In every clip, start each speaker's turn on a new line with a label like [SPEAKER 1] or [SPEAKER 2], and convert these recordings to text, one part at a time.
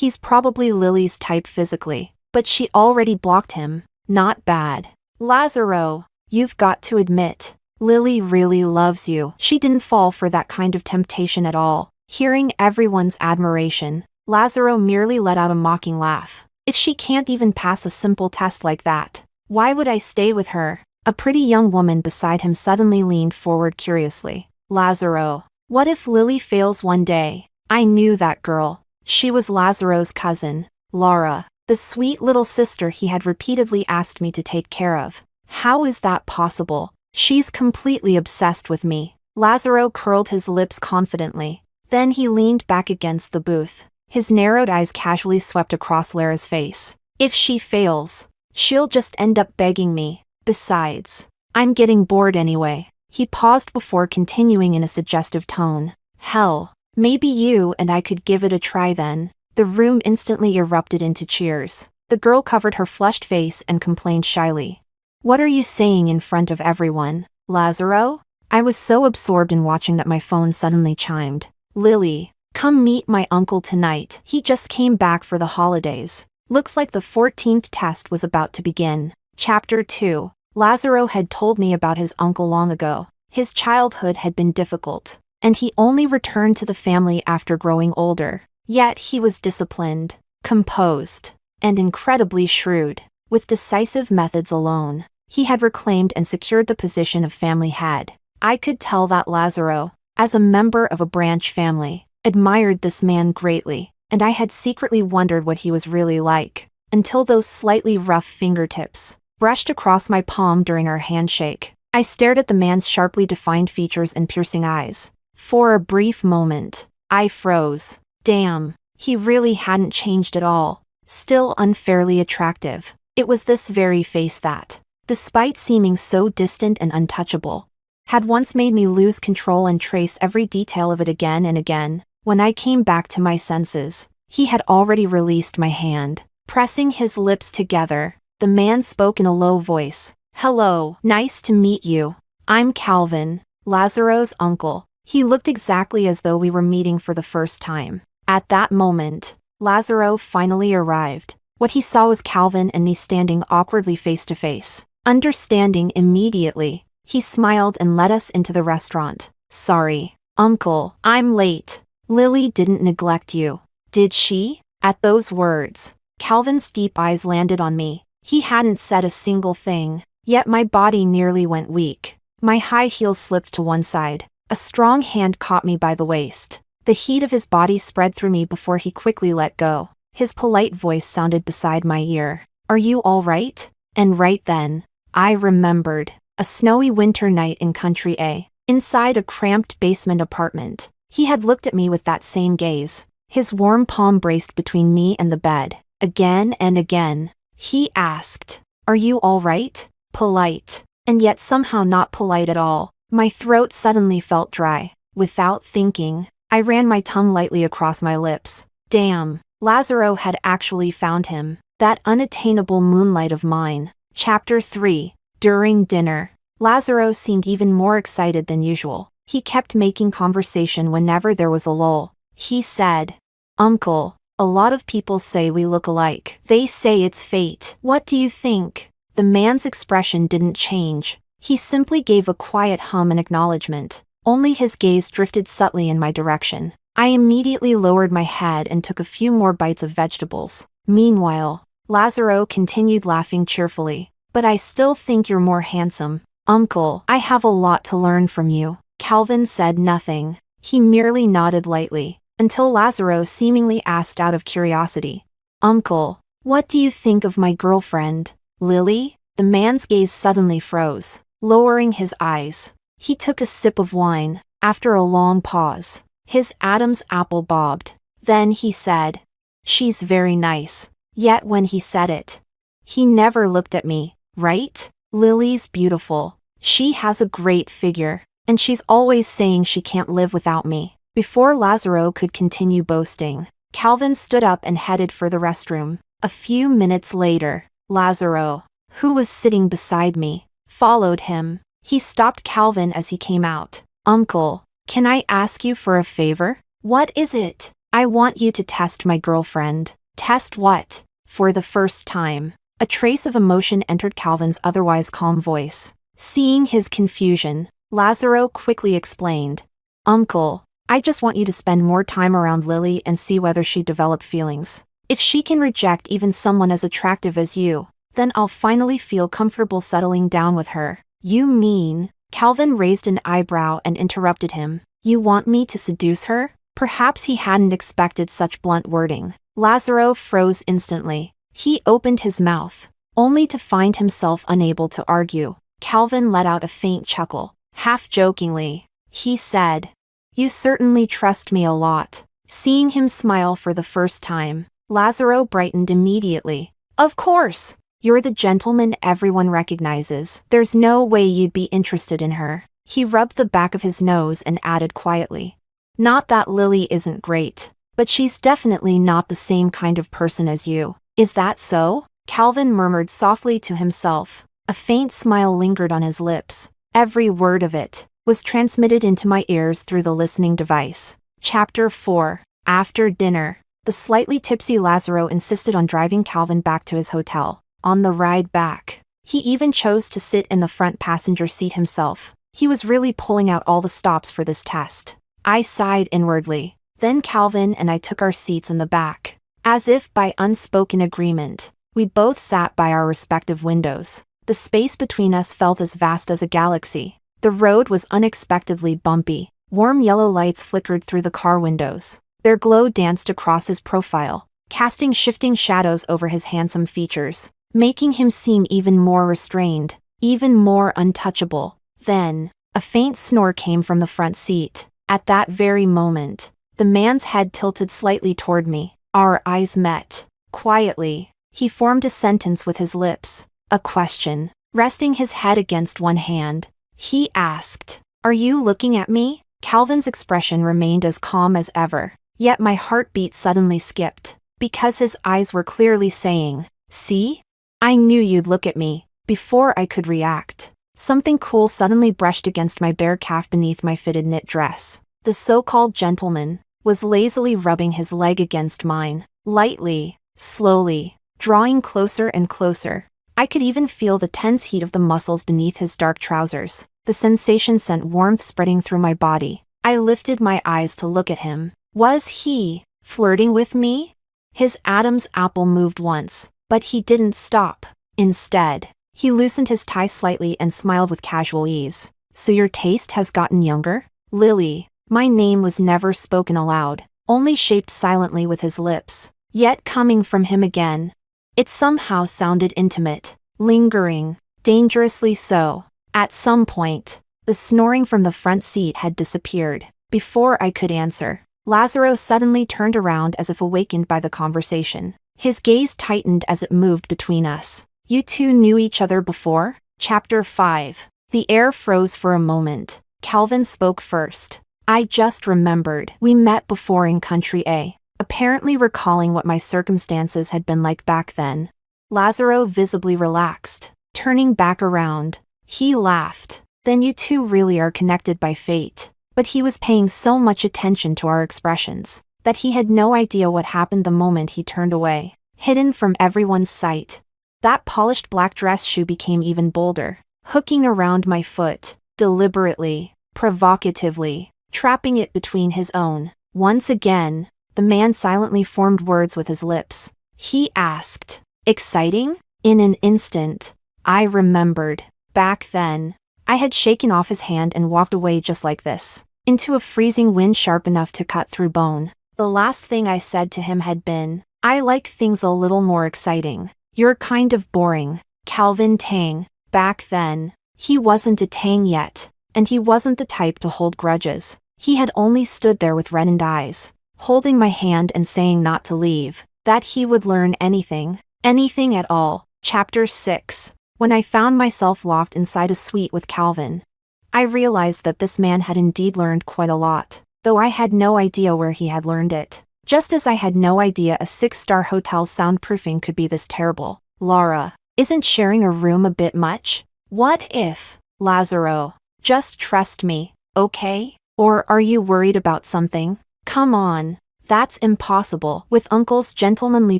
[SPEAKER 1] He's probably Lily's type physically, but she already blocked him. Not bad. Lazaro, you've got to admit, Lily really loves you. She didn't fall for that kind of temptation at all. Hearing everyone's admiration, Lazaro merely let out a mocking laugh. If she can't even pass a simple test like that, why would I stay with her? A pretty young woman beside him suddenly leaned forward curiously. Lazaro, what if Lily fails one day? I knew that girl. She was Lazaro's cousin, Laura, the sweet little sister he had repeatedly asked me to take care of. How is that possible? She's completely obsessed with me. Lazaro curled his lips confidently. Then he leaned back against the booth. His narrowed eyes casually swept across Lara's face. If she fails, she'll just end up begging me. Besides, I'm getting bored anyway. He paused before continuing in a suggestive tone. Hell, maybe you and I could give it a try then. The room instantly erupted into cheers. The girl covered her flushed face and complained shyly. What are you saying in front of everyone, Lazaro? I was so absorbed in watching that my phone suddenly chimed. Lily, come meet my uncle tonight. He just came back for the holidays. Looks like the 14th test was about to begin. Chapter 2. Lazaro had told me about his uncle long ago. His childhood had been difficult, and he only returned to the family after growing older. Yet he was disciplined, composed, and incredibly shrewd. With decisive methods alone, he had reclaimed and secured the position of family head. I could tell that Lazaro, as a member of a branch family, admired this man greatly, and I had secretly wondered what he was really like, until those slightly rough fingertips brushed across my palm during our handshake. I stared at the man's sharply defined features and piercing eyes. For a brief moment, I froze. Damn, he really hadn't changed at all. Still unfairly attractive. It was this very face that, despite seeming so distant and untouchable, had once made me lose control and trace every detail of it again and again. When I came back to my senses, he had already released my hand. Pressing his lips together, the man spoke in a low voice. Hello, nice to meet you. I'm Calvin, Lazaro's uncle. He looked exactly as though we were meeting for the first time. At that moment, Lazaro finally arrived. What he saw was Calvin and me standing awkwardly face to face. Understanding immediately, he smiled and led us into the restaurant. Sorry, uncle, I'm late. Lily didn't neglect you, did she? At those words, Calvin's deep eyes landed on me. He hadn't said a single thing, yet my body nearly went weak. My high heels slipped to one side. A strong hand caught me by the waist. The heat of his body spread through me before he quickly let go. His polite voice sounded beside my ear. Are you all right? And right then, I remembered. A snowy winter night in Country A. Inside a cramped basement apartment. He had looked at me with that same gaze. His warm palm braced between me and the bed. Again and again, he asked, Are you all right? Polite, and yet somehow not polite at all. My throat suddenly felt dry. Without thinking, I ran my tongue lightly across my lips. Damn, Lazaro had actually found him. That unattainable moonlight of mine. Chapter 3. During dinner, Lazaro seemed even more excited than usual. He kept making conversation whenever there was a lull. He said, Uncle, a lot of people say we look alike. They say it's fate. What do you think? The man's expression didn't change. He simply gave a quiet hum in acknowledgement. Only his gaze drifted subtly in my direction. I immediately lowered my head and took a few more bites of vegetables. Meanwhile, Lazaro continued laughing cheerfully. But I still think you're more handsome. Uncle, I have a lot to learn from you. Calvin said nothing. He merely nodded lightly, until Lazaro seemingly asked out of curiosity. Uncle, what do you think of my girlfriend, Lily? The man's gaze suddenly froze. Lowering his eyes, he took a sip of wine. After a long pause, his Adam's apple bobbed. Then he said, She's very nice. Yet when he said it, he never looked at me, right? Lily's beautiful. She has a great figure, and she's always saying she can't live without me. Before Lazaro could continue boasting, Calvin stood up and headed for the restroom. A few minutes later, Lazaro, who was sitting beside me, followed him. He stopped Calvin as he came out. Uncle, can I ask you for a favor? What is it? I want you to test my girlfriend. Test what? For the first time, a trace of emotion entered Calvin's otherwise calm voice. Seeing his confusion, Lazaro quickly explained. Uncle, I just want you to spend more time around Lily and see whether she'd develop feelings. If she can reject even someone as attractive as you, then I'll finally feel comfortable settling down with her. You mean? Calvin raised an eyebrow and interrupted him. You want me to seduce her? Perhaps he hadn't expected such blunt wording. Lazaro froze instantly. He opened his mouth, only to find himself unable to argue. Calvin let out a faint chuckle. Half-jokingly, he said, You certainly trust me a lot. Seeing him smile for the first time, Lazaro brightened immediately. Of course! You're the gentleman everyone recognizes. There's no way you'd be interested in her. He rubbed the back of his nose and added quietly. Not that Lily isn't great, but she's definitely not the same kind of person as you. Is that so? Calvin murmured softly to himself. A faint smile lingered on his lips. Every word of it was transmitted into my ears through the listening device. Chapter 4. After dinner, the slightly tipsy Lazaro insisted on driving Calvin back to his hotel. On the ride back, he even chose to sit in the front passenger seat himself. He was really pulling out all the stops for this test. I sighed inwardly. Then Calvin and I took our seats in the back. As if by unspoken agreement, we both sat by our respective windows. The space between us felt as vast as a galaxy. The road was unexpectedly bumpy. Warm yellow lights flickered through the car windows. Their glow danced across his profile, casting shifting shadows over his handsome features, making him seem even more restrained, even more untouchable. Then, a faint snore came from the front seat. At that very moment, the man's head tilted slightly toward me. Our eyes met. Quietly, he formed a sentence with his lips, a question. Resting his head against one hand, he asked, Are you looking at me? Calvin's expression remained as calm as ever, yet my heartbeat suddenly skipped, because his eyes were clearly saying, See? I knew you'd look at me. Before I could react, something cool suddenly brushed against my bare calf beneath my fitted knit dress. The so-called gentleman was lazily rubbing his leg against mine, lightly, slowly, drawing closer and closer. I could even feel the tense heat of the muscles beneath his dark trousers. The sensation sent warmth spreading through my body. I lifted my eyes to look at him. Was he flirting with me? His Adam's apple moved once, but he didn't stop. Instead, he loosened his tie slightly and smiled with casual ease. So your taste has gotten younger? Lily. My name was never spoken aloud, only shaped silently with his lips. Yet coming from him again, it somehow sounded intimate, lingering, dangerously so. At some point, the snoring from the front seat had disappeared. Before I could answer, Lazaro suddenly turned around as if awakened by the conversation. His gaze tightened as it moved between us. You two knew each other before? Chapter 5. The air froze for a moment. Calvin spoke first. I just remembered we met before in Country A, apparently recalling what my circumstances had been like back then. Lazaro visibly relaxed. Turning back around, he laughed. Then you two really are connected by fate. But he was paying so much attention to our expressions that he had no idea what happened the moment he turned away, hidden from everyone's sight. That polished black dress shoe became even bolder, hooking around my foot, deliberately, provocatively, trapping it between his own. Once again, the man silently formed words with his lips. He asked, Exciting? In an instant, I remembered. Back then, I had shaken off his hand and walked away just like this, into a freezing wind sharp enough to cut through bone. The last thing I said to him had been, I like things a little more exciting. You're kind of boring. Calvin Tang. Back then, he wasn't a Tang yet, and he wasn't the type to hold grudges. He had only stood there with reddened eyes, holding my hand and saying not to leave, that he would learn anything at all. Chapter 6. When I found myself locked inside a suite with Calvin, I realized that this man had indeed learned quite a lot, though I had no idea where he had learned it. Just as I had no idea a 6-star hotel's soundproofing could be this terrible. Laura, isn't sharing a room a bit much? What if? Lazaro, just trust me, okay? Or are you worried about something? Come on. That's impossible. With Uncle's gentlemanly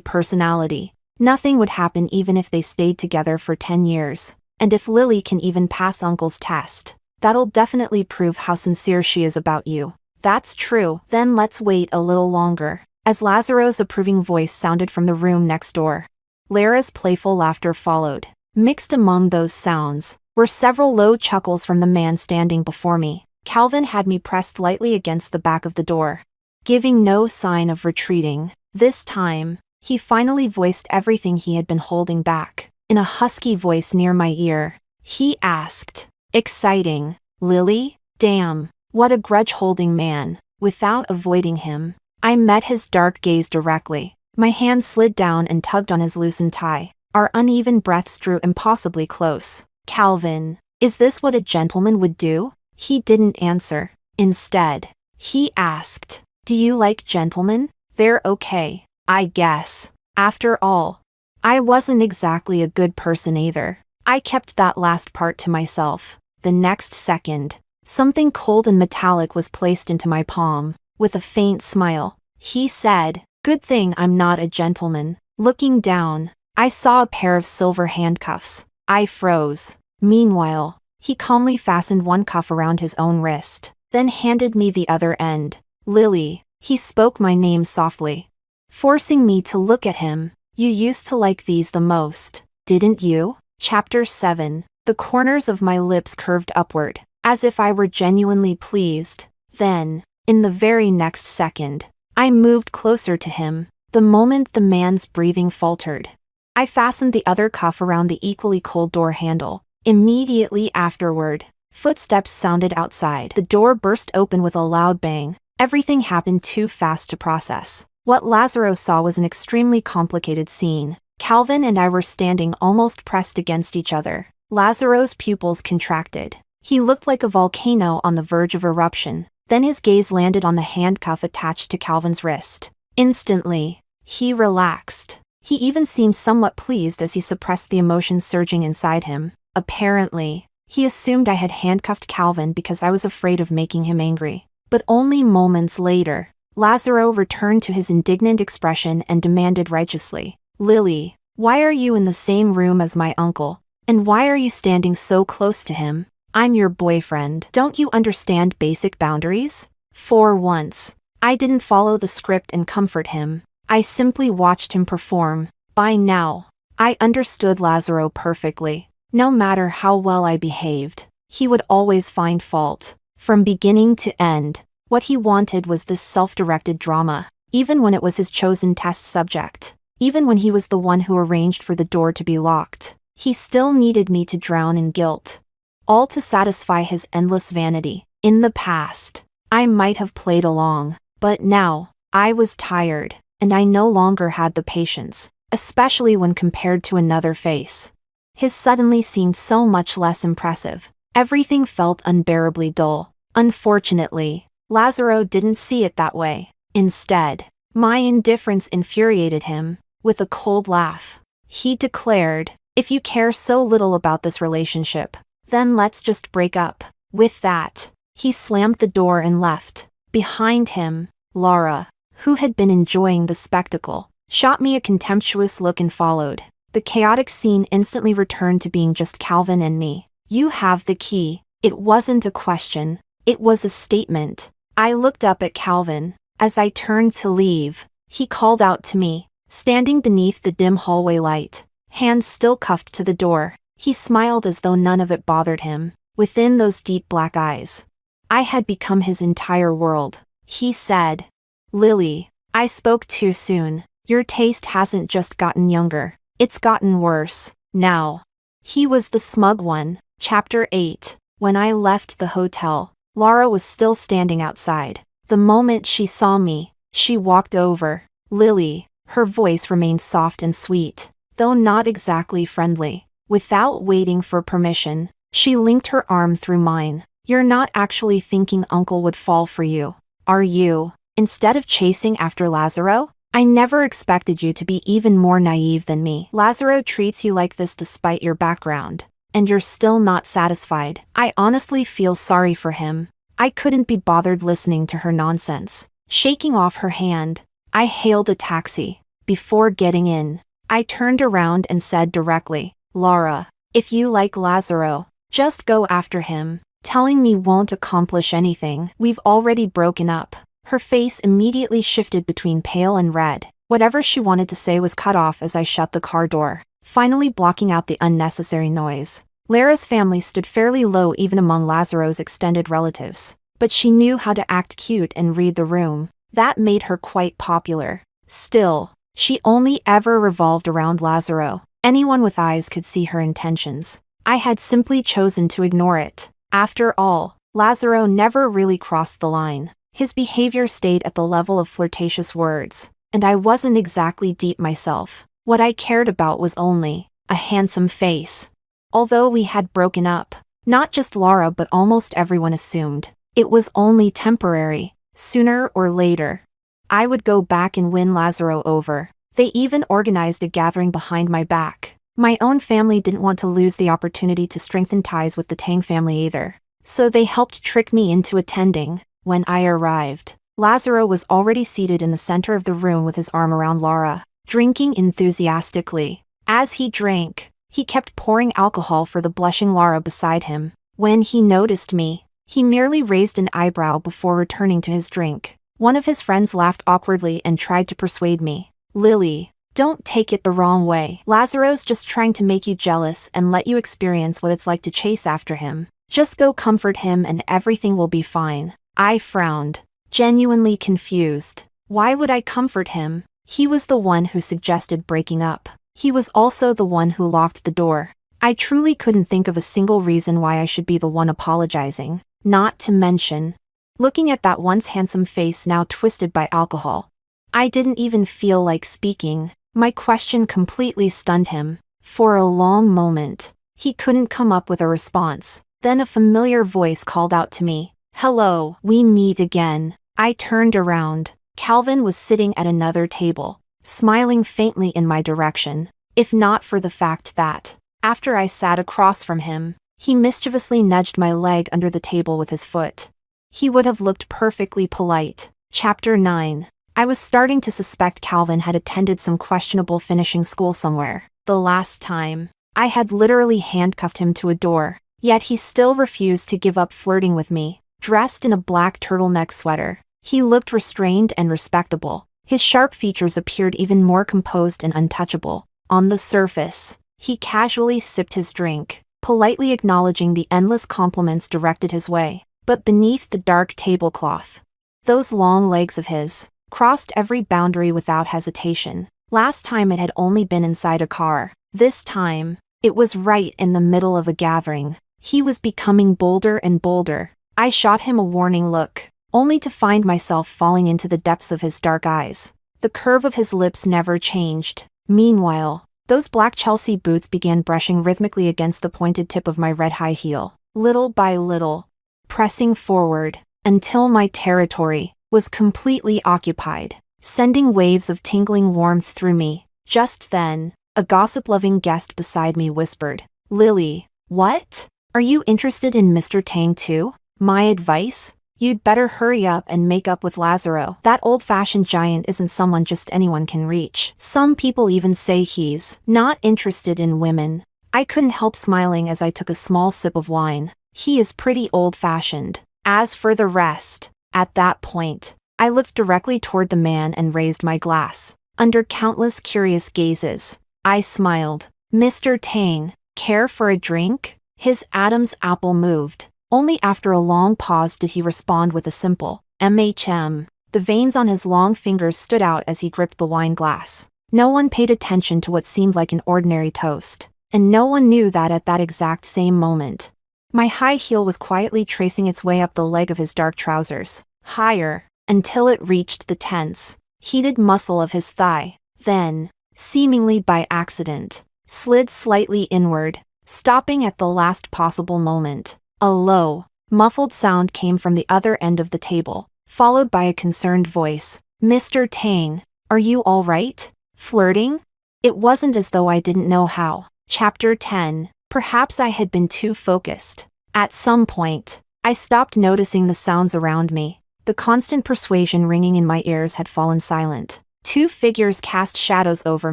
[SPEAKER 1] personality, nothing would happen even if they stayed together for 10 years. And if Lily can even pass Uncle's test, that'll definitely prove how sincere she is about you. That's true. Then let's wait a little longer. As Lazaro's approving voice sounded from the room next door, Lara's playful laughter followed. Mixed among those sounds were several low chuckles from the man standing before me. Calvin had me pressed lightly against the back of the door, giving no sign of retreating. This time, he finally voiced everything he had been holding back. In a husky voice near my ear, he asked, "Exciting, Lily? Damn, what a grudge-holding man." Without avoiding him, I met his dark gaze directly. My hand slid down and tugged on his loosened tie. Our uneven breaths drew impossibly close. "Calvin, is this what a gentleman would do?" He didn't answer. Instead, he asked, "Do you like gentlemen? They're okay, I guess. After all, I wasn't exactly a good person either." I kept that last part to myself. The next second, something cold and metallic was placed into my palm. With a faint smile, he said, "Good thing I'm not a gentleman." Looking down, I saw a pair of silver handcuffs. I froze. Meanwhile, he calmly fastened one cuff around his own wrist, then handed me the other end. "Lily," he spoke my name softly, forcing me to look at him. "You used to like these the most, didn't you?" Chapter 7. The corners of my lips curved upward, as if I were genuinely pleased. Then, in the very next second, I moved closer to him. The moment the man's breathing faltered, I fastened the other cuff around the equally cold door handle. Immediately afterward, footsteps sounded outside. The door burst open with a loud bang. Everything happened too fast to process. What Lazaro saw was an extremely complicated scene. Calvin and I were standing almost pressed against each other. Lazaro's pupils contracted. He looked like a volcano on the verge of eruption. Then his gaze landed on the handcuff attached to Calvin's wrist. Instantly, he relaxed. He even seemed somewhat pleased as he suppressed the emotions surging inside him. Apparently, he assumed I had handcuffed Calvin because I was afraid of making him angry. But only moments later, Lazaro returned to his indignant expression and demanded righteously, "Lily, why are you in the same room as my uncle? And why are you standing so close to him? I'm your boyfriend. Don't you understand basic boundaries?" For once, I didn't follow the script and comfort him. I simply watched him perform. By now, I understood Lazaro perfectly. No matter how well I behaved, he would always find fault. From beginning to end, what he wanted was this self-directed drama, even when it was his chosen test subject. Even when he was the one who arranged for the door to be locked, he still needed me to drown in guilt. All to satisfy his endless vanity. In the past, I might have played along, but now, I was tired, and I no longer had the patience, especially when compared to another face. His suddenly seemed so much less impressive. Everything felt unbearably dull. Unfortunately, Lazaro didn't see it that way. Instead, my indifference infuriated him. With a cold laugh, he declared, "If you care so little about this relationship, then let's just break up." With that, he slammed the door and left. Behind him, Lara, who had been enjoying the spectacle, shot me a contemptuous look and followed. The chaotic scene instantly returned to being just Calvin and me. "You have the key." It wasn't a question, it was a statement. I looked up at Calvin. As I turned to leave, he called out to me, standing beneath the dim hallway light, hands still cuffed to the door. He smiled as though none of it bothered him. Within those deep black eyes, I had become his entire world. He said, "Lily, I spoke too soon. Your taste hasn't just gotten younger, it's gotten worse, now." He was the smug one. Chapter 8. When I left the hotel, Lara was still standing outside. The moment she saw me, she walked over. "Lily," her voice remained soft and sweet, though not exactly friendly. Without waiting for permission, she linked her arm through mine. "You're not actually thinking Uncle would fall for you, are you? Instead of chasing after Lazaro? I never expected you to be even more naive than me. Lazaro treats you like this despite your background, and you're still not satisfied." I honestly feel sorry for him. I couldn't be bothered listening to her nonsense. Shaking off her hand, I hailed a taxi. Before getting in, I turned around and said directly, "Laura, if you like Lazaro, just go after him. Telling me won't accomplish anything. We've already broken up." Her face immediately shifted between pale and red. Whatever she wanted to say was cut off as I shut the car door, finally blocking out the unnecessary noise. Lara's family stood fairly low even among Lazaro's extended relatives, but she knew how to act cute and read the room. That made her quite popular. Still, she only ever revolved around Lazaro. Anyone with eyes could see her intentions. I had simply chosen to ignore it. After all, Lazaro never really crossed the line. His behavior stayed at the level of flirtatious words, and I wasn't exactly deep myself. What I cared about was only a handsome face. Although we had broken up, not just Laura but almost everyone assumed it was only temporary. Sooner or later, I would go back and win Lazaro over. They even organized a gathering behind my back. My own family didn't want to lose the opportunity to strengthen ties with the Tang family either, so they helped trick me into attending. When I arrived, Lazaro was already seated in the center of the room with his arm around Laura, drinking enthusiastically. As he drank, he kept pouring alcohol for the blushing Laura beside him. When he noticed me, he merely raised an eyebrow before returning to his drink. One of his friends laughed awkwardly and tried to persuade me. "Lily, don't take it the wrong way. Lazaro's just trying to make you jealous and let you experience what it's like to chase after him. Just go comfort him and everything will be fine." I frowned, genuinely confused. Why would I comfort him? He was the one who suggested breaking up. He was also the one who locked the door. I truly couldn't think of a single reason why I should be the one apologizing. Not to mention, looking at that once handsome face now twisted by alcohol. I didn't even feel like speaking. My question completely stunned him. For a long moment, he couldn't come up with a response. Then a familiar voice called out to me, "Hello, we meet again." I turned around. Calvin was sitting at another table, smiling faintly in my direction, if not for the fact that, after I sat across from him, he mischievously nudged my leg under the table with his foot. He would have looked perfectly polite. Chapter 9. I was starting to suspect Calvin had attended some questionable finishing school somewhere. The last time, I had literally handcuffed him to a door, yet he still refused to give up flirting with me. Dressed in a black turtleneck sweater, he looked restrained and respectable. His sharp features appeared even more composed and untouchable. On the surface, he casually sipped his drink, politely acknowledging the endless compliments directed his way. But beneath the dark tablecloth, those long legs of his crossed every boundary without hesitation. Last time it had only been inside a car. This time, it was right in the middle of a gathering. He was becoming bolder and bolder. I shot him a warning look, only to find myself falling into the depths of his dark eyes. The curve of his lips never changed. Meanwhile, those black Chelsea boots began brushing rhythmically against the pointed tip of my red high heel, little by little, pressing forward, until my territory was completely occupied, sending waves of tingling warmth through me. Just then, a gossip-loving guest beside me whispered, "Lily, what? Are you interested in Mr. Tang too? My advice? You'd better hurry up and make up with Lazaro. That old-fashioned giant isn't someone just anyone can reach. Some people even say he's not interested in women." I couldn't help smiling as I took a small sip of wine. He is pretty old-fashioned. As for the rest, at that point, I looked directly toward the man and raised my glass. Under countless curious gazes, I smiled. "Mr. Tang, care for a drink?" His Adam's apple moved. Only after a long pause did he respond with a simple, "MHM." The veins on his long fingers stood out as he gripped the wine glass. No one paid attention to what seemed like an ordinary toast, and no one knew that at that exact same moment, my high heel was quietly tracing its way up the leg of his dark trousers, higher, until it reached the tense, heated muscle of his thigh. Then, seemingly by accident, slid slightly inward, stopping at the last possible moment. A low, muffled sound came from the other end of the table, followed by a concerned voice. "Mr. Tang, are you all right? Flirting?" It wasn't as though I didn't know how. Chapter 10. Perhaps I had been too focused. At some point, I stopped noticing the sounds around me. The constant persuasion ringing in my ears had fallen silent. Two figures cast shadows over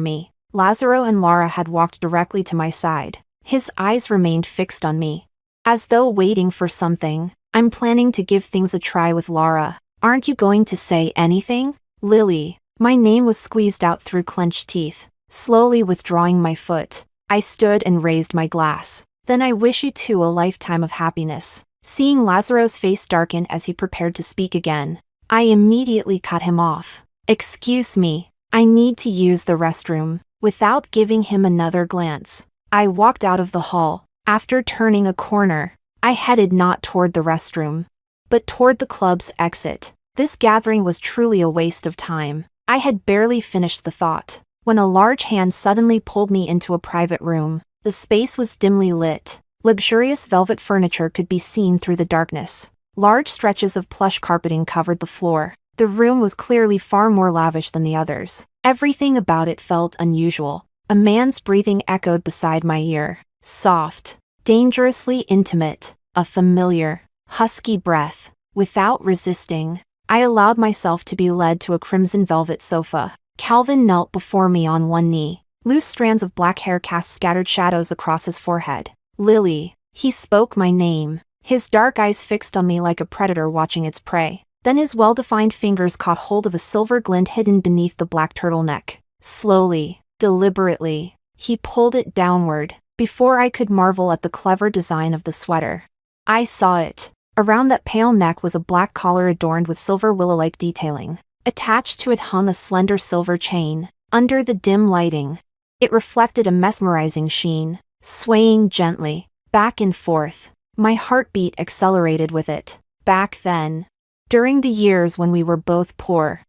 [SPEAKER 1] me. Lazaro and Lara had walked directly to my side. His eyes remained fixed on me, as though waiting for something. I'm planning to give things a try with Lara. Aren't you going to say anything? Lily. My name was squeezed out through clenched teeth. Slowly withdrawing my foot, I stood and raised my glass. Then I wish you two a lifetime of happiness. Seeing Lazaro's face darken as he prepared to speak again, I immediately cut him off. Excuse me, I need to use the restroom. Without giving him another glance, I walked out of the hall. After turning a corner, I headed not toward the restroom, but toward the club's exit. This gathering was truly a waste of time. I had barely finished the thought when a large hand suddenly pulled me into a private room. The space was dimly lit. Luxurious velvet furniture could be seen through the darkness. Large stretches of plush carpeting covered the floor. The room was clearly far more lavish than the others. Everything about it felt unusual. A man's breathing echoed beside my ear. Soft, dangerously intimate, a familiar, husky breath. Without resisting, I allowed myself to be led to a crimson velvet sofa. Calvin knelt before me on one knee. Loose strands of black hair cast scattered shadows across his forehead. Lily. He spoke my name, his dark eyes fixed on me like a predator watching its prey. Then his well-defined fingers caught hold of a silver glint hidden beneath the black turtleneck. Slowly, deliberately, he pulled it downward. Before I could marvel at the clever design of the sweater, I saw it. Around that pale neck was a black collar adorned with silver willow-like detailing. Attached to it hung a slender silver chain. Under the dim lighting, it reflected a mesmerizing sheen, swaying gently, back and forth. My heartbeat accelerated with it. Back then, during the years when we were both poor,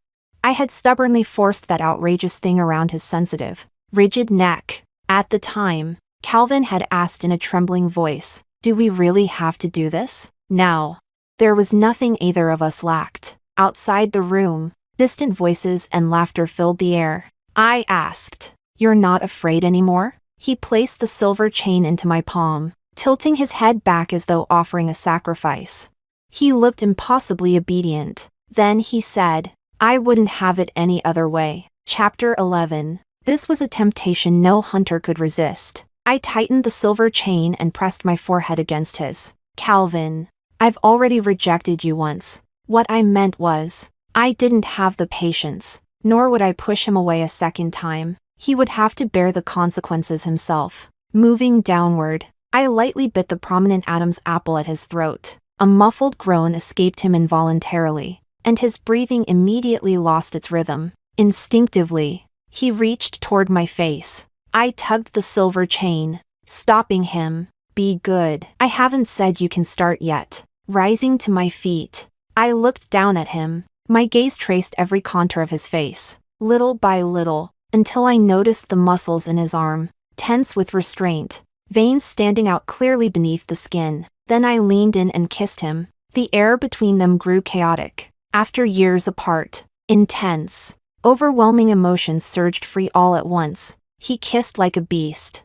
[SPEAKER 1] I had stubbornly forced that outrageous thing around his sensitive, rigid neck. At the time, Calvin had asked in a trembling voice, "Do we really have to do this?" Now, there was nothing either of us lacked. Outside the room, distant voices and laughter filled the air. I asked, "You're not afraid anymore?" He placed the silver chain into my palm, tilting his head back as though offering a sacrifice. He looked impossibly obedient. Then he said, "I wouldn't have it any other way." Chapter 11. This was a temptation no hunter could resist. I tightened the silver chain and pressed my forehead against his. "Calvin, I've already rejected you once." What I meant was, I didn't have the patience, nor would I push him away a second time. He would have to bear the consequences himself. Moving downward, I lightly bit the prominent Adam's apple at his throat. A muffled groan escaped him involuntarily, and his breathing immediately lost its rhythm. Instinctively, he reached toward my face. I tugged the silver chain, stopping him. "Be good. I haven't said you can start yet." Rising to my feet, I looked down at him. My gaze traced every contour of his face, little by little, until I noticed the muscles in his arm, tense with restraint, veins standing out clearly beneath the skin. Then I leaned in and kissed him. The air between them grew chaotic. After years apart, intense, overwhelming emotions surged free all at once. He kissed like a beast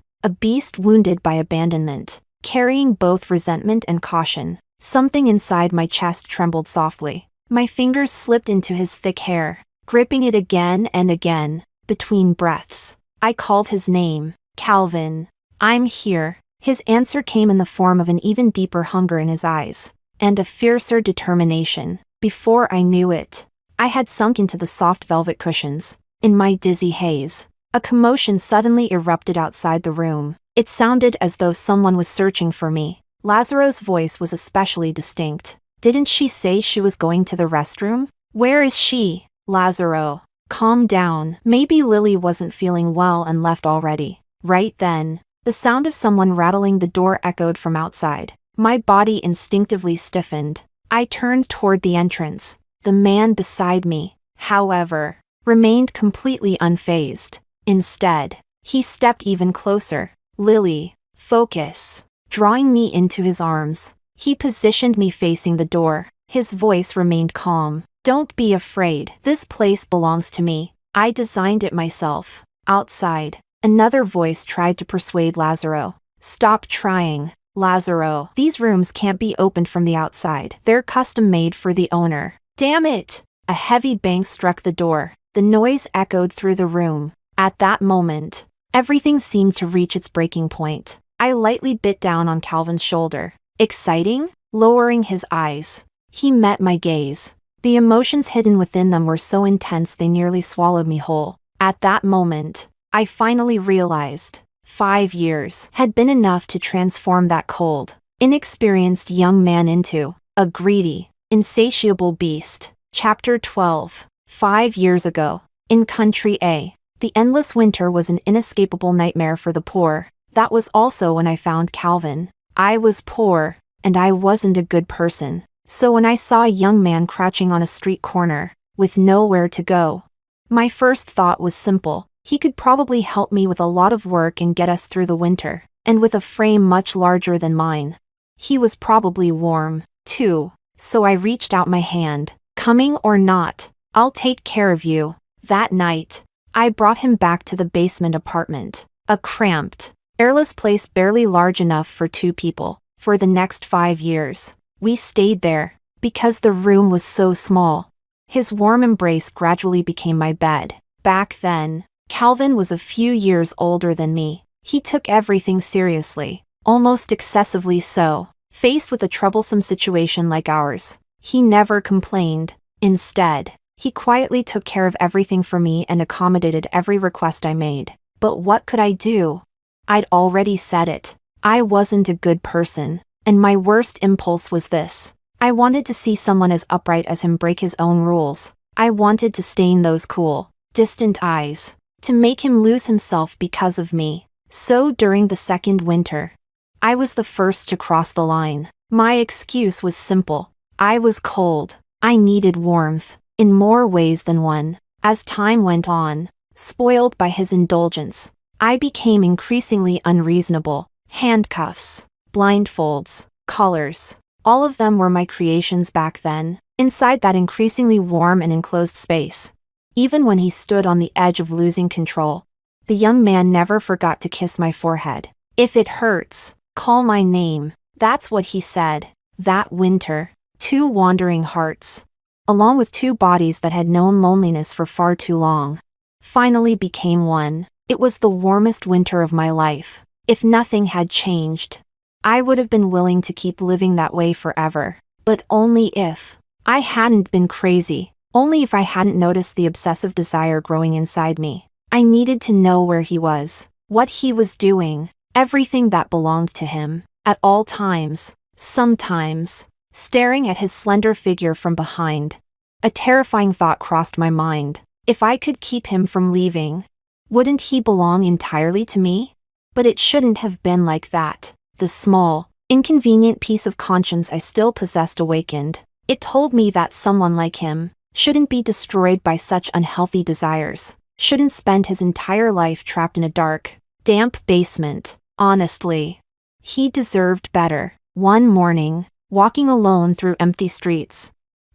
[SPEAKER 1] wounded by abandonment, carrying both resentment and caution. Something inside my chest trembled softly. My fingers slipped into his thick hair, gripping it again and again. Between breaths, I called his name. "Calvin, I'm here." His answer came in the form of an even deeper hunger in his eyes, and a fiercer determination. Before I knew it, I had sunk into the soft velvet cushions. In my dizzy haze, a commotion suddenly erupted outside the room. It sounded as though someone was searching for me. Lazaro's voice was especially distinct. "Didn't she say she was going to the restroom? Where is she?" "Lazaro, calm down. Maybe Lily wasn't feeling well and left already." Right then, the sound of someone rattling the door echoed from outside. My body instinctively stiffened. I turned toward the entrance. The man beside me, however, remained completely unfazed. Instead, he stepped even closer. "Lily, focus." Drawing me into his arms, he positioned me facing the door. His voice remained calm. "Don't be afraid. This place belongs to me. I designed it myself." Outside, another voice tried to persuade Lazaro. "Stop trying, Lazaro. These rooms can't be opened from the outside. They're custom made for the owner." Damn it! A heavy bang struck the door. The noise echoed through the room. At that moment, everything seemed to reach its breaking point. I lightly bit down on Calvin's shoulder. Exciting? Lowering his eyes, he met my gaze. The emotions hidden within them were so intense they nearly swallowed me whole. At that moment, I finally realized 5 years had been enough to transform that cold, inexperienced young man into a greedy, insatiable beast. Chapter 12. 5 years ago, in Country A, the endless winter was an inescapable nightmare for the poor. That was also when I found Calvin. I was poor, and I wasn't a good person. So when I saw a young man crouching on a street corner, with nowhere to go, my first thought was simple. He could probably help me with a lot of work and get us through the winter, and with a frame much larger than mine. He was probably warm, too, so I reached out my hand. Coming or not, I'll take care of you. That night, I brought him back to the basement apartment, a cramped, airless place barely large enough for 2 people. For the next 5 years, we stayed there, because the room was so small. His warm embrace gradually became my bed. Back then, Calvin was a few years older than me. He took everything seriously, almost excessively so. Faced with a troublesome situation like ours, he never complained. Instead, he quietly took care of everything for me and accommodated every request I made. But what could I do? I'd already said it. I wasn't a good person, and my worst impulse was this. I wanted to see someone as upright as him break his own rules. I wanted to stain those cool, distant eyes, to make him lose himself because of me. So during the second winter, I was the first to cross the line. My excuse was simple. I was cold. I needed warmth, in more ways than one. As time went on, spoiled by his indulgence, I became increasingly unreasonable. Handcuffs, blindfolds, collars, all of them were my creations back then, inside that increasingly warm and enclosed space. Even when he stood on the edge of losing control, the young man never forgot to kiss my forehead. If it hurts, call my name. That's what he said. That winter, 2 wandering hearts, along with 2 bodies that had known loneliness for far too long, finally became one. It was the warmest winter of my life. If nothing had changed, I would have been willing to keep living that way forever. But only if I hadn't been crazy, only if I hadn't noticed the obsessive desire growing inside me. I needed to know where he was, what he was doing, everything that belonged to him, at all times. Sometimes, staring at his slender figure from behind, a terrifying thought crossed my mind. If I could keep him from leaving, wouldn't he belong entirely to me? But it shouldn't have been like that. The small, inconvenient piece of conscience I still possessed awakened. It told me that someone like him shouldn't be destroyed by such unhealthy desires, shouldn't spend his entire life trapped in a dark, damp basement. Honestly, he deserved better. One morning, walking alone through empty streets,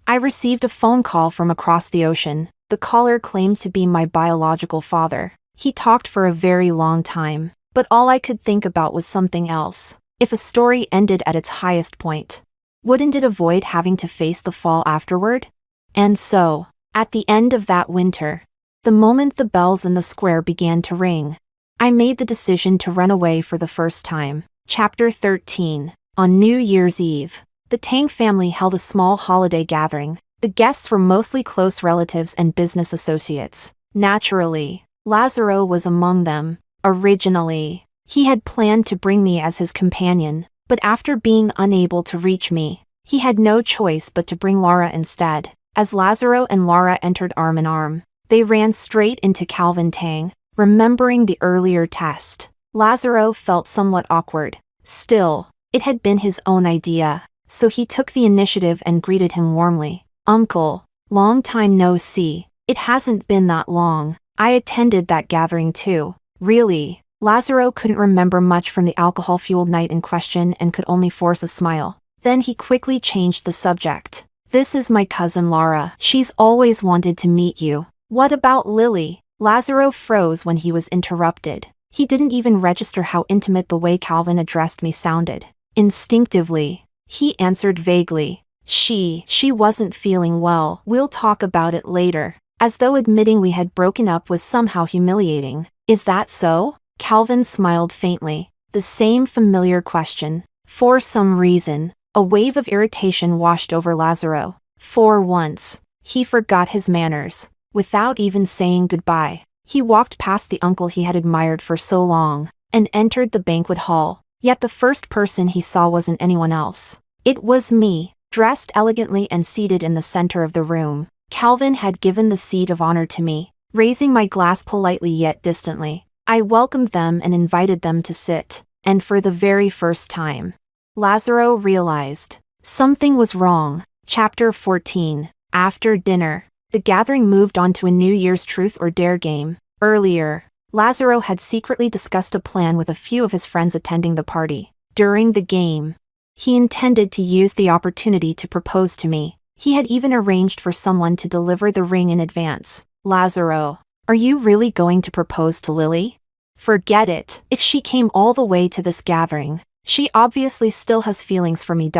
[SPEAKER 1] I received a phone call from across the ocean. The caller claimed to be my biological father. He talked for a very long time, but all I could think about was something else. If a story ended at its highest point, wouldn't it avoid having to face the fall afterward? And so, at the end of that winter, the moment the bells in the square began to ring, I made the decision to run away for the first time. Chapter 13. On New Year's Eve, the Tang family held a small holiday gathering. The guests were mostly close relatives and business associates. Naturally, Lazaro was among them. Originally, he had planned to bring me as his companion, but after being unable to reach me, he had no choice but to bring Laura instead. As Lazaro and Laura entered arm in arm, they ran straight into Calvin Tang. Remembering the earlier test, Lazaro felt somewhat awkward. Still, it had been his own idea, so he took the initiative and greeted him warmly. "Uncle, long time no see." "It hasn't been that long. I attended that gathering too." "Really?" Lazaro couldn't remember much from the alcohol-fueled night in question and could only force a smile. Then he quickly changed the subject. "This is my cousin Laura. She's always wanted to meet you." "What about Lily?" Lazaro froze when he was interrupted. He didn't even register how intimate the way Calvin addressed me sounded. Instinctively, he answered vaguely, She wasn't feeling well. We'll talk about it later. As though admitting we had broken up was somehow humiliating. Is that so? Calvin smiled faintly. The same familiar question. For some reason, a wave of irritation washed over Lazaro. For once, he forgot his manners. Without even saying goodbye, he walked past the uncle he had admired for so long, and entered the banquet hall. Yet the first person he saw wasn't anyone else. It was me, dressed elegantly and seated in the center of the room. Calvin had given the seat of honor to me. Raising my glass politely yet distantly, I welcomed them and invited them to sit. And for the very first time, Lazaro realized something was wrong. Chapter 14. After dinner, the gathering moved on to a New Year's Truth or Dare game. Earlier, Lazaro had secretly discussed a plan with a few of his friends attending the party. During the game, he intended to use the opportunity to propose to me. He had even arranged for someone to deliver the ring in advance. Lazaro, are you really going to propose to Lily? Forget it. If she came all the way to this gathering, she obviously still has feelings for me.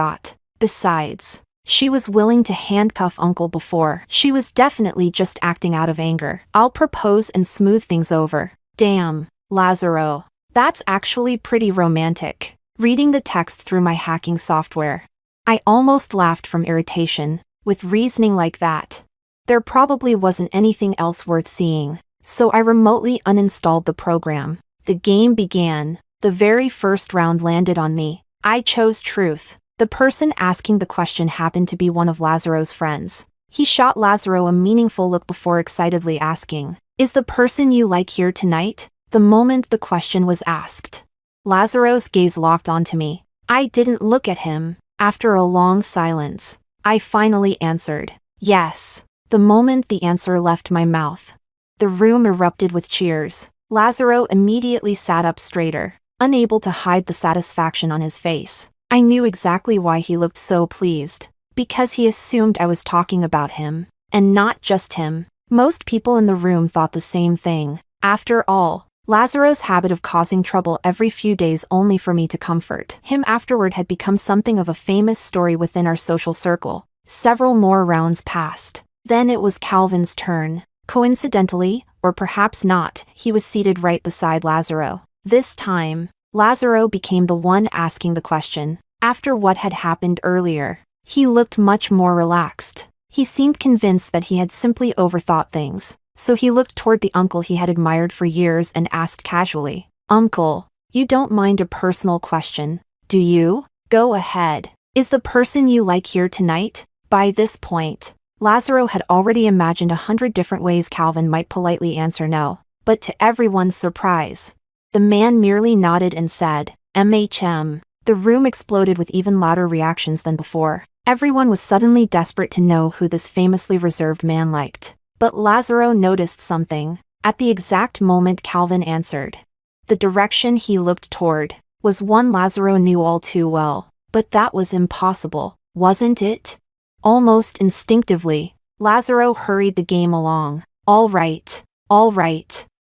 [SPEAKER 1] Besides, she was willing to handcuff Uncle before. She was definitely just acting out of anger. I'll propose and smooth things over. Damn, Lazaro. That's actually pretty romantic. Reading the text through my hacking software, I almost laughed from irritation. With reasoning like that, there probably wasn't anything else worth seeing, so I remotely uninstalled the program. The game began. The very first round landed on me. I chose truth. The person asking the question happened to be one of Lazaro's friends. He shot Lazaro a meaningful look before excitedly asking, "Is the person you like here tonight?" The moment the question was asked, Lazaro's gaze locked onto me. I didn't look at him. After a long silence, I finally answered, "Yes." The moment the answer left my mouth, the room erupted with cheers. Lazaro immediately sat up straighter, unable to hide the satisfaction on his face. I knew exactly why he looked so pleased. Because he assumed I was talking about him. And not just him. Most people in the room thought the same thing. After all, Lazaro's habit of causing trouble every few days only for me to comfort him afterward had become something of a famous story within our social circle. Several more rounds passed. Then it was Calvin's turn. Coincidentally, or perhaps not, he was seated right beside Lazaro. This time, Lazaro became the one asking the question. After what had happened earlier, he looked much more relaxed. He seemed convinced that he had simply overthought things. So he looked toward the uncle he had admired for years and asked casually, "Uncle, you don't mind a personal question, do you?" "Go ahead. Is the person you like here tonight?" By this point, Lazaro had already imagined 100 different ways Calvin might politely answer no. But to everyone's surprise, the man merely nodded and said, "MHM." The room exploded with even louder reactions than before. Everyone was suddenly desperate to know who this famously reserved man liked. But Lazaro noticed something. At the exact moment Calvin answered, the direction he looked toward was one Lazaro knew all too well. But that was impossible, wasn't it? Almost instinctively, Lazaro hurried the game along. All right,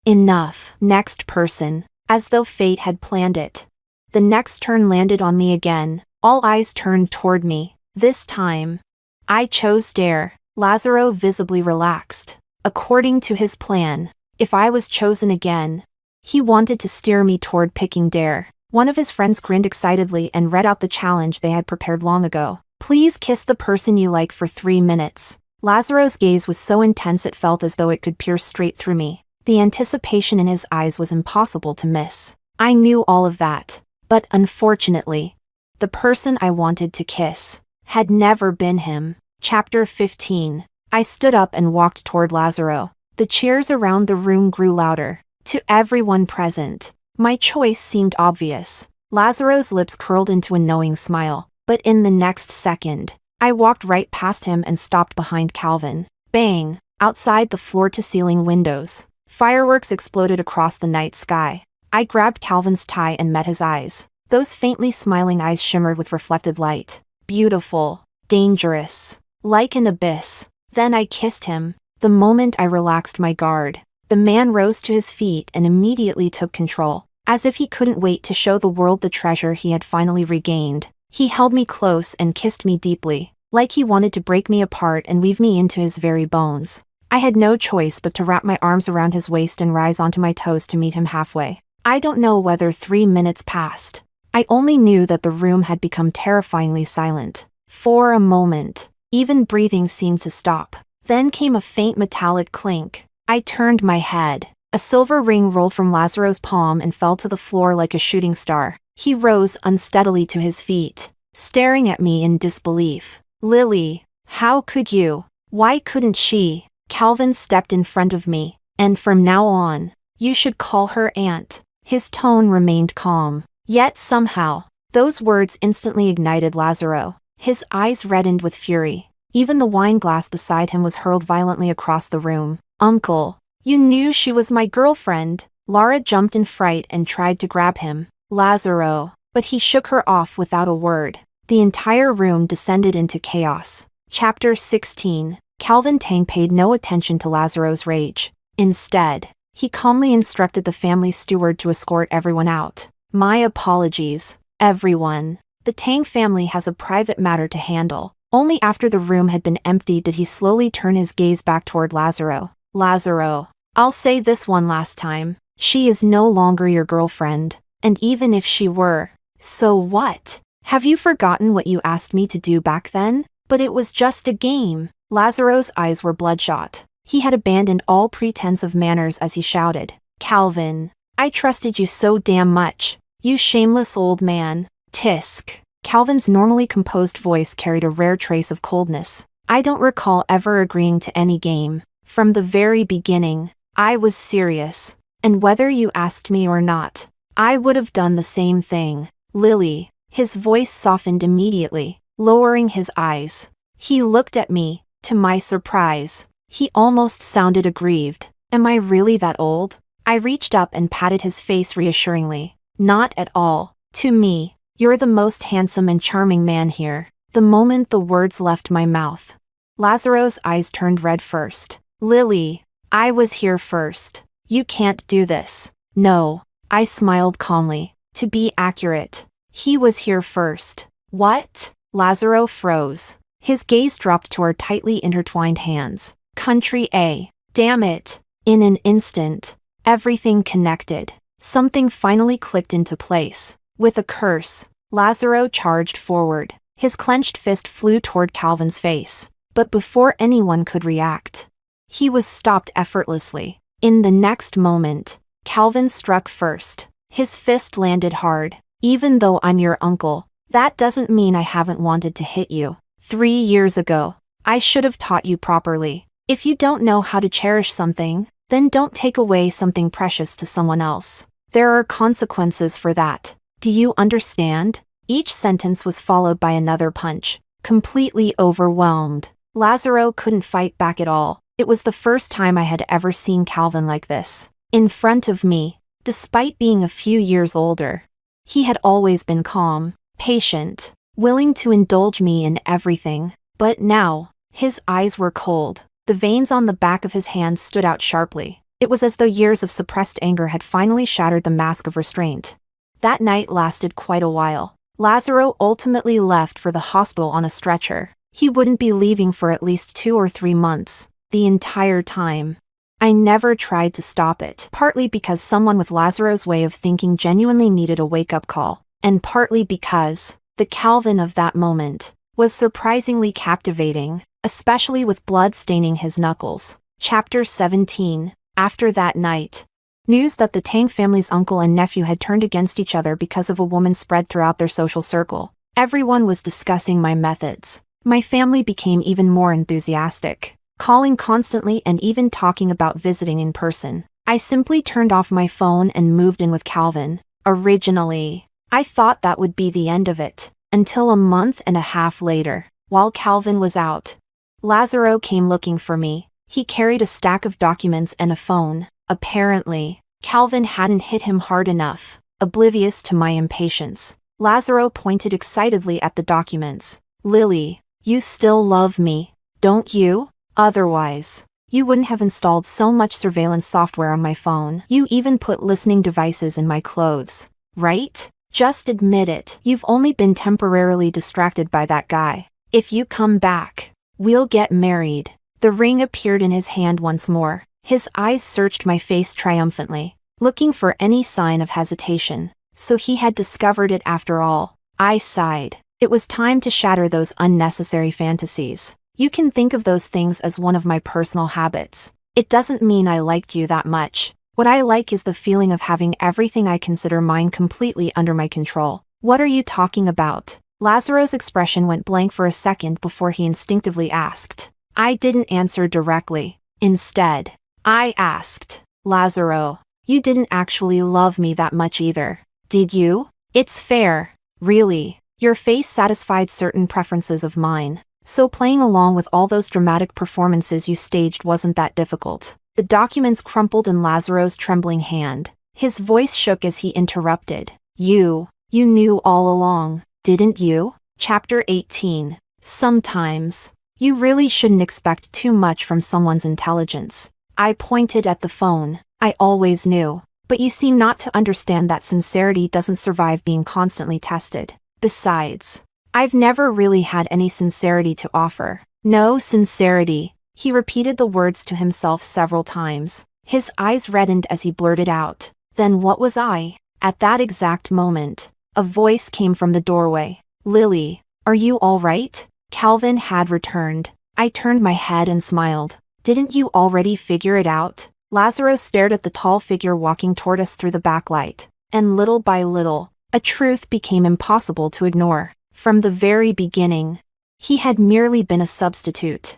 [SPEAKER 1] enough. Next person. As though fate had planned it. The next turn landed on me again. All eyes turned toward me. This time, I chose Dare. Lazaro visibly relaxed. According to his plan, if I was chosen again, he wanted to steer me toward picking Dare. One of his friends grinned excitedly and read out the challenge they had prepared long ago. "Please kiss the person you like for 3 minutes." Lazaro's gaze was so intense it felt as though it could pierce straight through me. The anticipation in his eyes was impossible to miss. I knew all of that. But unfortunately, the person I wanted to kiss had never been him. Chapter 15. I stood up and walked toward Lazaro. The cheers around the room grew louder. To everyone present, my choice seemed obvious. Lazaro's lips curled into a knowing smile. But in the next second, I walked right past him and stopped behind Calvin. Bang! Outside the floor-to-ceiling windows, fireworks exploded across the night sky. I grabbed Calvin's tie and met his eyes. Those faintly smiling eyes shimmered with reflected light. Beautiful. Dangerous. Like an abyss. Then I kissed him. The moment I relaxed my guard, the man rose to his feet and immediately took control. As if he couldn't wait to show the world the treasure he had finally regained. He held me close and kissed me deeply. like he wanted to break me apart and weave me into his very bones. I had no choice but to wrap my arms around his waist and rise onto my toes to meet him halfway. I don't know whether 3 minutes passed. I only knew that the room had become terrifyingly silent. For a moment, even breathing seemed to stop. Then came a faint metallic clink. I turned my head. A silver ring rolled from Lazaro's palm and fell to the floor like a shooting star. He rose unsteadily to his feet, staring at me in disbelief. Lily, how could you? Why couldn't she? Calvin stepped in front of me. And from now on, you should call her aunt. His tone remained calm. Yet somehow, those words instantly ignited Lazaro. His eyes reddened with fury. Even the wine glass beside him was hurled violently across the room. Uncle, you knew she was my girlfriend. Lara jumped in fright and tried to grab him. Lazaro, but he shook her off without a word. The entire room descended into chaos. Chapter 16. Calvin Tang paid no attention to Lazaro's rage. Instead, he calmly instructed the family steward to escort everyone out. My apologies, everyone. The Tang family has a private matter to handle. Only after the room had been emptied did he slowly turn his gaze back toward Lazaro. Lazaro, I'll say this one last time. She is no longer your girlfriend. And even if she were, so what? Have you forgotten what you asked me to do back then? But it was just a game. Lazaro's eyes were bloodshot. He had abandoned all pretense of manners as he shouted. Calvin, I trusted you so damn much. You shameless old man. Tisk. Calvin's normally composed voice carried a rare trace of coldness. I don't recall ever agreeing to any game. From the very beginning, I was serious. And whether you asked me or not, I would have done the same thing. Lily. His voice softened immediately, lowering his eyes. He looked at me. To my surprise, he almost sounded aggrieved. Am I really that old? I reached up and patted his face reassuringly. Not at all. To me, you're the most handsome and charming man here. The moment the words left my mouth, Lazaro's eyes turned red first. Lily, I was here first. You can't do this. No. I smiled calmly. To be accurate, he was here first. What? Lazaro froze. His gaze dropped to our tightly intertwined hands. Country A. Damn it. In an instant, everything connected. Something finally clicked into place. With a curse, Lazaro charged forward. His clenched fist flew toward Calvin's face. But before anyone could react, he was stopped effortlessly. In the next moment, Calvin struck first. His fist landed hard. Even though I'm your uncle, that doesn't mean I haven't wanted to hit you. 3 years ago, I should have taught you properly. If you don't know how to cherish something, then don't take away something precious to someone else. There are consequences for that. Do you understand? Each sentence was followed by another punch. Completely overwhelmed, Lazaro couldn't fight back at all. It was the first time I had ever seen Calvin like this. In front of me, despite being a few years older, he had always been calm, patient, willing to indulge me in everything. But now, his eyes were cold. The veins on the back of his hands stood out sharply. It was as though years of suppressed anger had finally shattered the mask of restraint. That night lasted quite a while. Lazaro ultimately left for the hospital on a stretcher. He wouldn't be leaving for at least 2 or 3 months. The entire time, I never tried to stop it, partly because someone with Lazaro's way of thinking genuinely needed a wake-up call, and partly because the Calvin of that moment was surprisingly captivating, especially with blood staining his knuckles. Chapter 17. After that night, news that the Tang family's uncle and nephew had turned against each other because of a woman spread throughout their social circle. Everyone was discussing my methods. My family became even more enthusiastic, calling constantly and even talking about visiting in person. I simply turned off my phone and moved in with Calvin. Originally, I thought that would be the end of it, until a month and a half later, while Calvin was out, Lazaro came looking for me. He carried a stack of documents and a phone. Apparently, Calvin hadn't hit him hard enough. Oblivious to my impatience, Lazaro pointed excitedly at the documents. Lily, you still love me, don't you? Otherwise, you wouldn't have installed so much surveillance software on my phone. You even put listening devices in my clothes, right? Just admit it. You've only been temporarily distracted by that guy. If you come back, we'll get married. The ring appeared in his hand once more. His eyes searched my face triumphantly, looking for any sign of hesitation. So he had discovered it after all. I sighed. It was time to shatter those unnecessary fantasies. You can think of those things as one of my personal habits. It doesn't mean I liked you that much. What I like is the feeling of having everything I consider mine completely under my control. What are you talking about? Lazaro's expression went blank for a second before he instinctively asked. I didn't answer directly. Instead, I asked, Lazaro, you didn't actually love me that much either, did you? It's fair, really. Your face satisfied certain preferences of mine, so playing along with all those dramatic performances you staged wasn't that difficult. The documents crumpled in Lazaro's trembling hand. His voice shook as he interrupted. You knew all along, didn't you? Chapter 18. Sometimes, you really shouldn't expect too much from someone's intelligence. I pointed at the phone. I always knew, but you seem not to understand that sincerity doesn't survive being constantly tested. Besides, I've never really had any sincerity to offer. No sincerity. He repeated the words to himself several times. His eyes reddened as he blurted out, then what was I? At that exact moment, a voice came from the doorway. Lily, are you all right? Calvin had returned. I turned my head and smiled. Didn't you already figure it out? Lazaro stared at the tall figure walking toward us through the backlight, and little by little, a truth became impossible to ignore. From the very beginning, he had merely been a substitute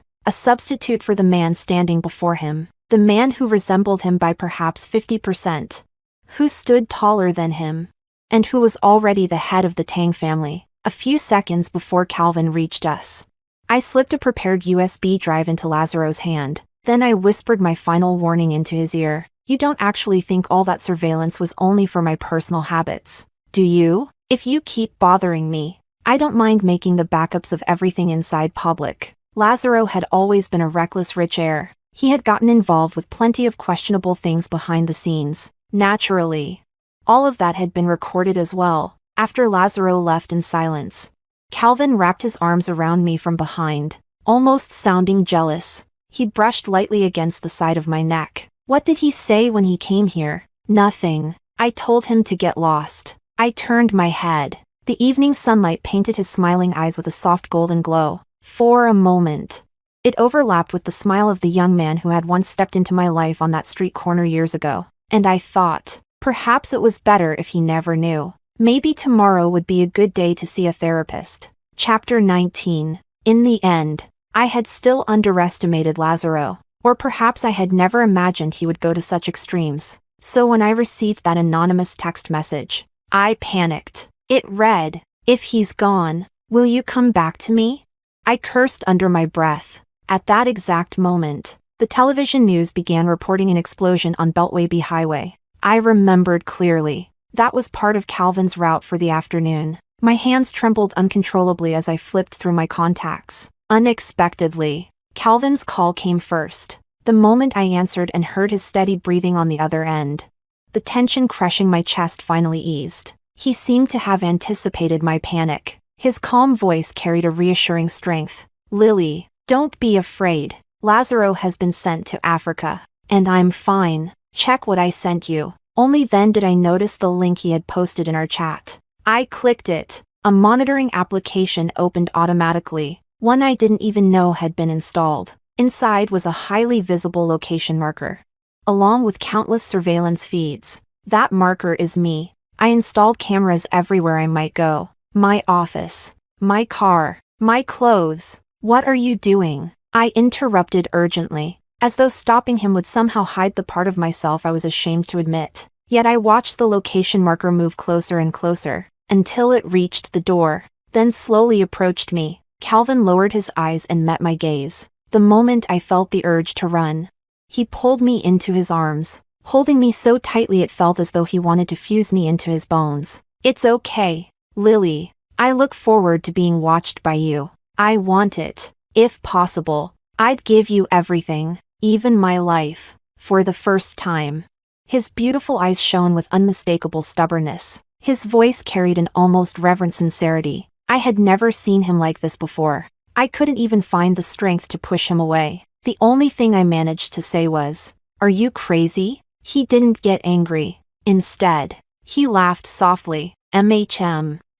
[SPEAKER 1] for the man standing before him, the man who resembled him by perhaps 50%, who stood taller than him, and who was already the head of the Tang family. A few seconds before Calvin reached us, I slipped a prepared USB drive into Lazaro's hand. Then I whispered my final warning into his ear. You don't actually think all that surveillance was only for my personal habits, do you? If you keep bothering me, I don't mind making the backups of everything inside public. Lazaro had always been a reckless rich heir. He had gotten involved with plenty of questionable things behind the scenes. Naturally, all of that had been recorded as well. After Lazaro left in silence, Calvin wrapped his arms around me from behind, almost sounding jealous. He brushed lightly against the side of my neck. What did he say when he came here? Nothing. I told him to get lost. I turned my head. The evening sunlight painted his smiling eyes with a soft golden glow. For a moment, it overlapped with the smile of the young man who had once stepped into my life on that street corner years ago. And I thought, perhaps it was better if he never knew. Maybe tomorrow would be a good day to see a therapist. Chapter 19. In the end, I had still underestimated Lazaro, or perhaps I had never imagined he would go to such extremes. So when I received that anonymous text message, I panicked. It read, "If he's gone, will you come back to me?" I cursed under my breath. At that exact moment, the television news began reporting an explosion on Beltway B Highway. I remembered clearly. That was part of Calvin's route for the afternoon. My hands trembled uncontrollably as I flipped through my contacts. Unexpectedly, Calvin's call came first. The moment I answered and heard his steady breathing on the other end, the tension crushing my chest finally eased. He seemed to have anticipated my panic. His calm voice carried a reassuring strength. Lily, don't be afraid. Lazaro has been sent to Africa. And I'm fine. Check what I sent you. Only then did I notice the link he had posted in our chat. I clicked it. A monitoring application opened automatically, one I didn't even know had been installed. Inside was a highly visible location marker, along with countless surveillance feeds. That marker is me. I installed cameras everywhere I might go. My office, my car, my clothes. What are you doing? I interrupted urgently, as though stopping him would somehow hide the part of myself I was ashamed to admit. Yet I watched the location marker move closer and closer, until it reached the door, then slowly approached me. Calvin lowered his eyes and met my gaze. The moment I felt the urge to run, he pulled me into his arms, holding me so tightly it felt as though he wanted to fuse me into his bones. It's okay, Lily. I look forward to being watched by you. I want it. If possible, I'd give you everything, even my life, for the first time. His beautiful eyes shone with unmistakable stubbornness. His voice carried an almost reverent sincerity. I had never seen him like this before. I couldn't even find the strength to push him away. The only thing I managed to say was, "Are you crazy?" He didn't get angry. Instead, he laughed softly.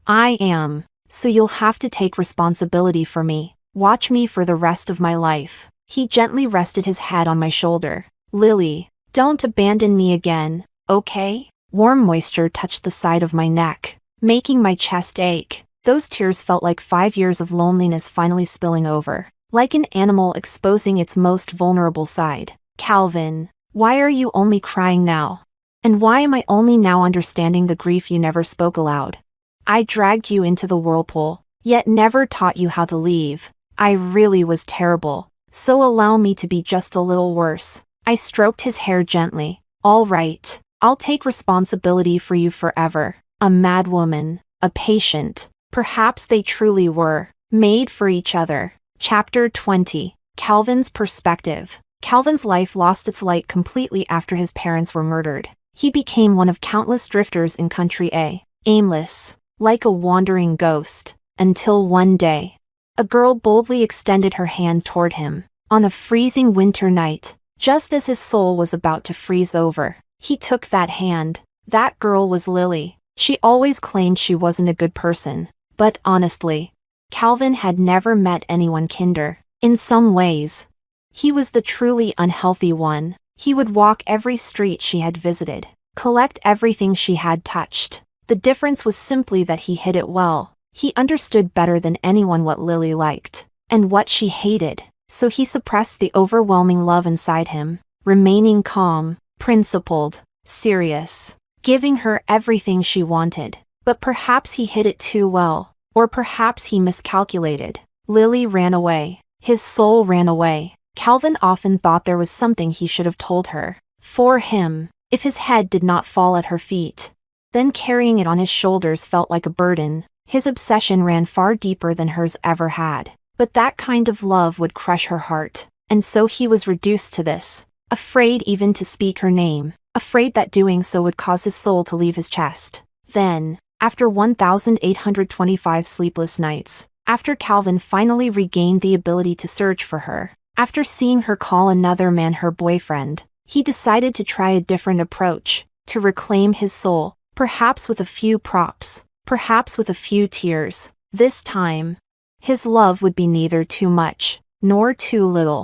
[SPEAKER 1] I am. So you'll have to take responsibility for me. Watch me for the rest of my life." He gently rested his head on my shoulder. "Lily, don't abandon me again, okay?" Warm moisture touched the side of my neck, making my chest ache. Those tears felt like 5 years of loneliness finally spilling over, like an animal exposing its most vulnerable side. "Calvin, why are you only crying now? And why am I only now understanding the grief you never spoke aloud? I dragged you into the whirlpool, yet never taught you how to leave. I really was terrible, so allow me to be just a little worse." I stroked his hair gently. "All right, I'll take responsibility for you forever." A mad woman, a patient. Perhaps they truly were made for each other. Chapter 20. Calvin's perspective. Calvin's life lost its light completely after his parents were murdered. He became one of countless drifters in Country A, aimless, like a wandering ghost, until one day, a girl boldly extended her hand toward him. On a freezing winter night, just as his soul was about to freeze over, he took that hand. That girl was Lily. She always claimed she wasn't a good person, but honestly, Calvin had never met anyone kinder. In some ways, he was the truly unhealthy one. He would walk every street she had visited, collect everything she had touched. The difference was simply that he hid it well. He understood better than anyone what Lily liked, and what she hated, so he suppressed the overwhelming love inside him, remaining calm, principled, serious, giving her everything she wanted. But perhaps he hid it too well, or perhaps he miscalculated. Lily ran away. His soul ran away. Calvin often thought there was something he should have told her. For him, if his head did not fall at her feet, then carrying it on his shoulders felt like a burden. His obsession ran far deeper than hers ever had. But that kind of love would crush her heart, and so he was reduced to this, afraid even to speak her name, afraid that doing so would cause his soul to leave his chest. Then, after 1,825 sleepless nights, after Calvin finally regained the ability to search for her, after seeing her call another man her boyfriend, he decided to try a different approach, to reclaim his soul, perhaps with a few props, perhaps with a few tears. This time, his love would be neither too much, nor too little.